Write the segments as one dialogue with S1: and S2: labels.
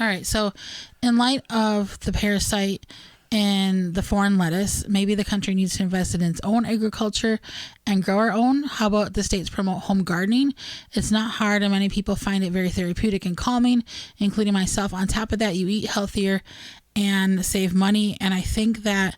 S1: All right. So in light of the parasite and the foreign lettuce, maybe the country needs to invest in its own agriculture and grow our own. How about the states promote home gardening? It's not hard and many people find it very therapeutic and calming, including myself. On top of that, you eat healthier and save money. And I think that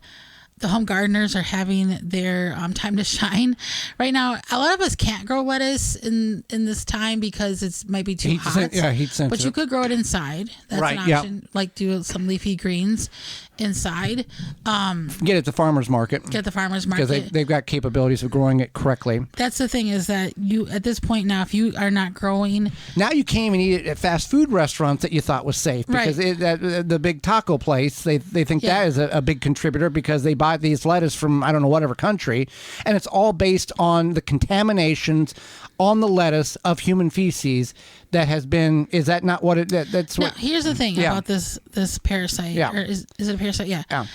S1: the home gardeners are having their time to shine right now. A lot of us can't grow lettuce in this time because it might be too hot.
S2: Heat sensitive.
S1: But you could grow it inside. That's
S2: right,
S1: an option. Like do some leafy greens inside.
S2: Get it at the farmer's market.
S1: Because
S2: they've got capabilities of growing it correctly.
S1: That's the thing is that you, at this point now, if you are not growing.
S2: Now you can't even eat it at fast food restaurants that you thought was safe. Because the big taco place, they think that is a big contributor because they buy these lettuce from, I don't know, whatever country. And it's all based on the contaminations on the lettuce of human feces that has been, is that not what that's what?
S1: No, here's the thing about this parasite.
S2: Yeah.
S1: Or is it a parasite? Yeah.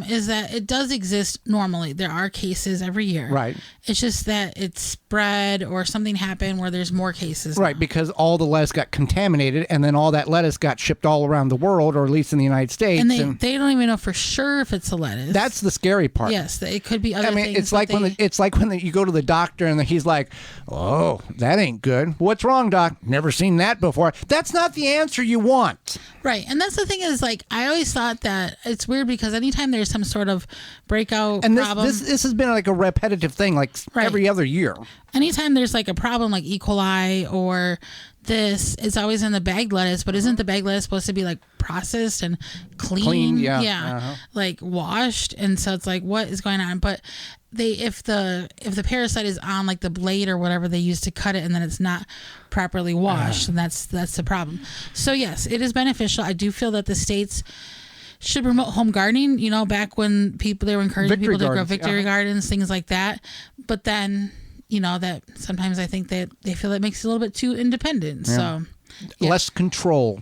S1: Is that it does exist normally. There are cases every year.
S2: Right.
S1: It's just that it's spread or something happened where there's more cases.
S2: Right,
S1: now.
S2: because all the lettuce got contaminated and then all that lettuce got shipped all around the world, or at least in the United States.
S1: And they don't even know for sure if it's a lettuce.
S2: That's the scary part.
S1: Yes, it could be other things.
S2: It's like when you go to the doctor and he's like, "Oh, that ain't good. What's wrong, doc? Never seen that before." That's not the answer you want.
S1: Right, and that's the thing is, like, I always thought that it's weird because anytime there's some sort of breakout problem,
S2: this has been like a repetitive thing, like every other year.
S1: Anytime there's like a problem like E. coli or this, it's always in the bagged lettuce. But isn't the bagged lettuce supposed to be like processed and clean?
S2: Yeah.
S1: Like washed, and so it's like, what is going on? But if the parasite is on like the blade or whatever they use to cut it, and then it's not properly washed, and that's the problem. So yes, it is beneficial. I do feel that the states should promote home gardening. You know, back when they were encouraging people to grow victory gardens, things like that. But then, you know, that sometimes I think that they feel it makes it a little bit too independent. So
S2: less control.